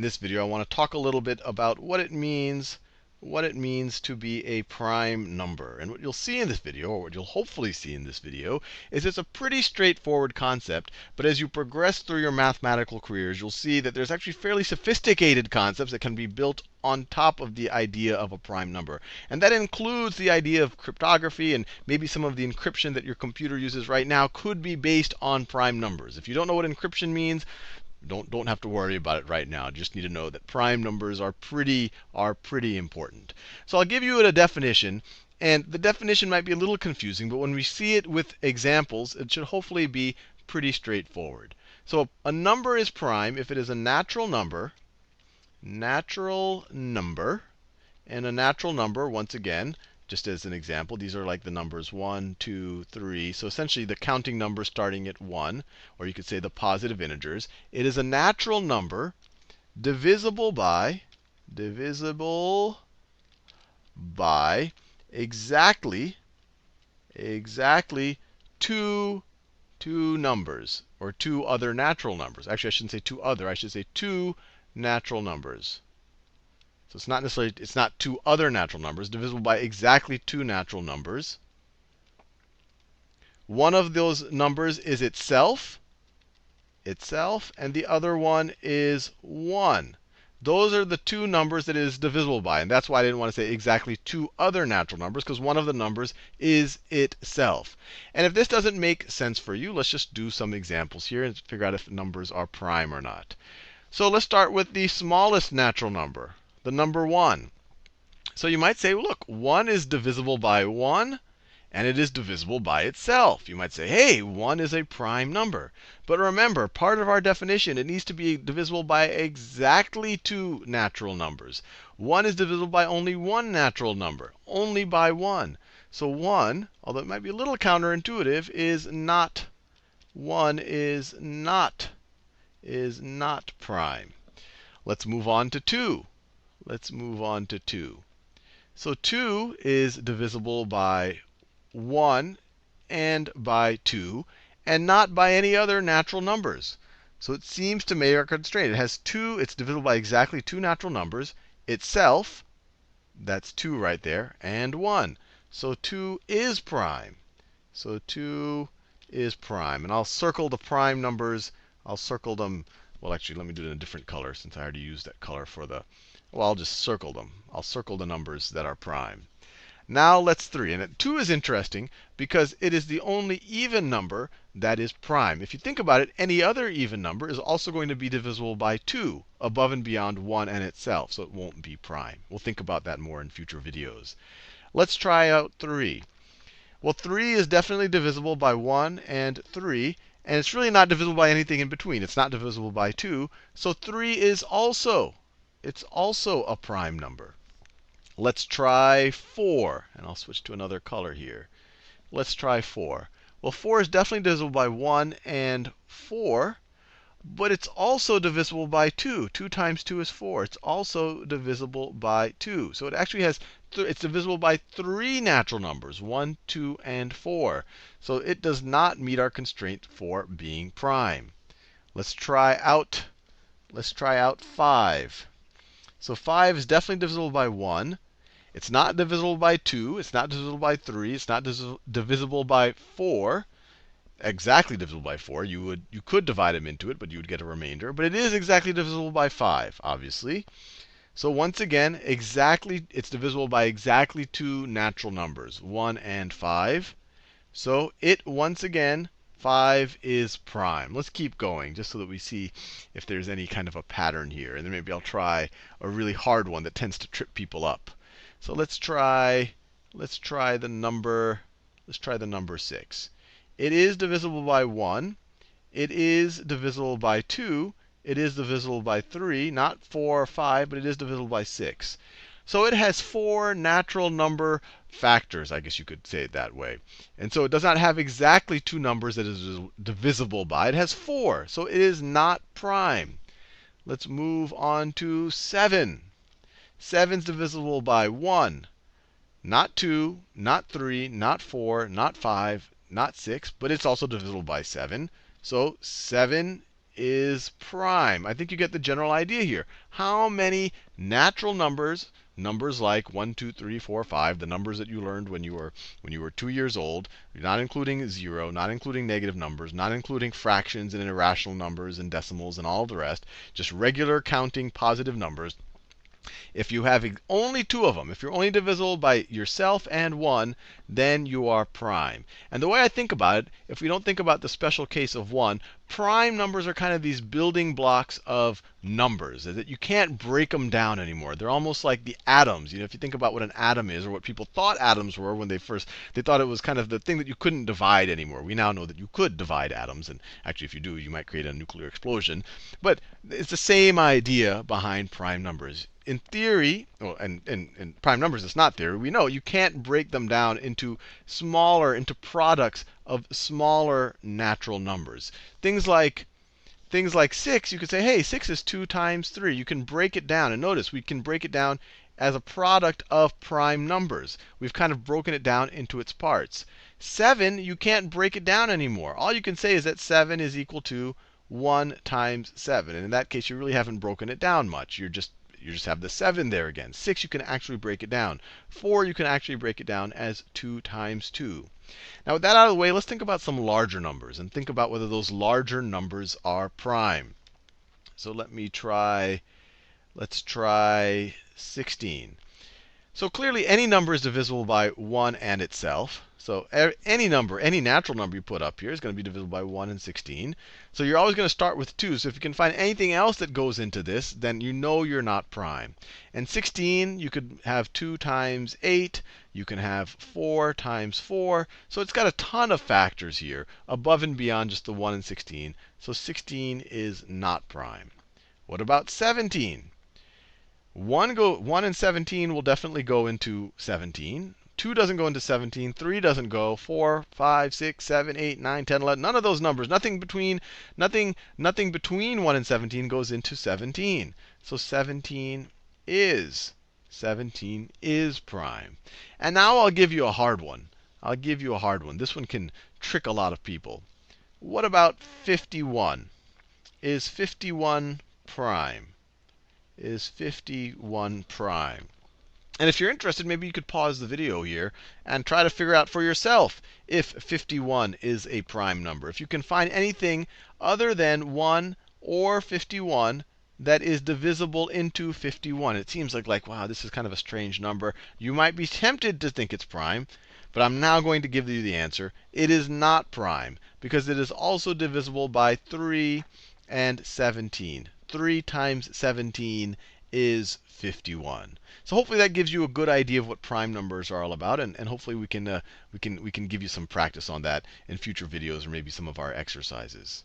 this video, I want to talk a little bit about what it means to be a prime number. And what you'll see in this video, or what you'll hopefully see in this video, is it's a pretty straightforward concept. But as you progress through your mathematical careers, you'll see that there's actually fairly sophisticated concepts that can be built on top of the idea of a prime number. And that includes the idea of cryptography, and maybe some of the encryption that your computer uses right now could be based on prime numbers. If you don't know what encryption means, don't have to worry about it right now. Just need to know that prime numbers are pretty important. So I'll give you a definition, and the definition might be a little confusing, but when we see it with examples, it should hopefully be pretty straightforward. So a number is prime if it is a natural number, and a natural number, once again, just as an example, these are like the numbers 1, 2, 3. So essentially the counting numbers starting at 1, or you could say the positive integers. It is a natural number divisible by exactly two numbers, or two other natural numbers. Actually, I shouldn't say two other. I should say two natural numbers. So it's not two other natural numbers, divisible by exactly two natural numbers. One of those numbers is itself, and the other one is 1. Those are the two numbers that it is divisible by. And that's why I didn't want to say exactly two other natural numbers, because one of the numbers is itself. And if this doesn't make sense for you, let's just do some examples here and figure out if numbers are prime or not. So let's start with the smallest natural number, the number 1. So you might say, well, look, 1 is divisible by 1, and it is divisible by itself. You might say, hey, 1 is a prime number. But remember, part of our definition, it needs to be divisible by exactly two natural numbers. 1 is divisible by only one natural number, only by 1. So 1, although it might be a little counterintuitive, is not prime. Let's move on to 2. So 2 is divisible by 1 and by 2, and not by any other natural numbers. So it seems to make our constraint. It has two, it's divisible by exactly two natural numbers, itself, that's 2 right there, and 1. So 2 is prime. So 2 is prime. And I'll circle the prime numbers. I'll circle them. Well, actually, let me do it in a different color, since I already used that color for the, well, I'll just circle them. I'll circle the numbers that are prime. Now let's 3. And 2 is interesting because it is the only even number that is prime. If you think about it, any other even number is also going to be divisible by 2, above and beyond 1 and itself. So it won't be prime. We'll think about that more in future videos. Let's try out 3. Well, 3 is definitely divisible by 1 and 3. And it's really not divisible by anything in between. It's not divisible by 2. So 3 is also a prime number. Let's try 4. And I'll switch to another color here. Let's try 4. Well, 4 is definitely divisible by 1 and 4. But it's also divisible by 2. 2 times 2 is 4. It's also divisible by 2. So it actually has, it's divisible by 3 natural numbers, 1, 2, and 4. So it does not meet our constraint for being prime. Let's try out 5. So 5 is definitely divisible by 1. It's not divisible by 2. It's not divisible by 3. It's not divisible by 4. Exactly divisible by 4. You could divide them into it, but you would get a remainder. But it is exactly divisible by 5, obviously. So once again, it's divisible by exactly two natural numbers, 1 and 5. So once again, 5 is prime. Let's keep going, just so that we see if there's any kind of a pattern here. And then maybe I'll try a really hard one that tends to trip people up. So let's try the number 6. It is divisible by 1. It is divisible by 2. It is divisible by 3. Not 4 or 5, but it is divisible by 6. So it has 4 natural number factors, I guess you could say it that way. And so it does not have exactly two numbers that it is divisible by. It has 4. So it is not prime. Let's move on to 7. 7 is divisible by 1. Not 2, not 3, not 4, not 5, not 6, but it's also divisible by 7. So 7 is prime. I think you get the general idea here. How many natural numbers, numbers like 1, 2, 3, 4, 5, the numbers that you learned when you were 2 years old, not including 0, not including negative numbers, not including fractions and irrational numbers and decimals and all the rest, just regular counting positive numbers. If you have only 2 of them, if you're only divisible by yourself and 1, then you are prime. And the way I think about it, if we don't think about the special case of 1, prime numbers are kind of these building blocks of numbers, that you can't break them down anymore. They're almost like the atoms. If you think about what an atom is, or what people thought atoms were when they thought it was kind of the thing that you couldn't divide anymore. We now know that you could divide atoms, and actually if you do, you might create a nuclear explosion. But it's the same idea behind prime numbers. In theory, well, and prime numbers, it's not theory. We know you can't break them down into products of smaller natural numbers. Things like 6, you could say, hey, 6 is 2 times 3. You can break it down. And notice, we can break it down as a product of prime numbers. We've kind of broken it down into its parts. 7, you can't break it down anymore. All you can say is that 7 is equal to 1 times 7. And in that case, you really haven't broken it down much. You just have the 7 there again. 6, you can actually break it down. 4, you can actually break it down as 2 times 2. Now, with that out of the way, let's think about some larger numbers and think about whether those larger numbers are prime. So let's try 16. So clearly, any number is divisible by 1 and itself. So any number, any natural number you put up here is going to be divisible by 1 and 16. So you're always going to start with 2. So if you can find anything else that goes into this, then you know you're not prime. And 16, you could have 2 times 8. You can have 4 times 4. So it's got a ton of factors here above and beyond just the 1 and 16. So 16 is not prime. What about 17? 1 and 17 will definitely go into 17. 2 doesn't go into 17. 3 doesn't go. 4, 5, 6, 7, 8, 9, 10, 11. None of those numbers. Nothing between 1 and 17 goes into 17. So 17 is prime. And now I'll give you a hard one. This one can trick a lot of people. What about 51? Is 51 prime? Is 51 prime? And if you're interested, maybe you could pause the video here and try to figure out for yourself if 51 is a prime number. If you can find anything other than 1 or 51 that is divisible into 51. It seems like, wow, this is kind of a strange number. You might be tempted to think it's prime, but I'm now going to give you the answer. It is not prime, because it is also divisible by 3 and 17. 3 times 17 is 51. So hopefully that gives you a good idea of what prime numbers are all about, and hopefully we can give you some practice on that in future videos or maybe some of our exercises.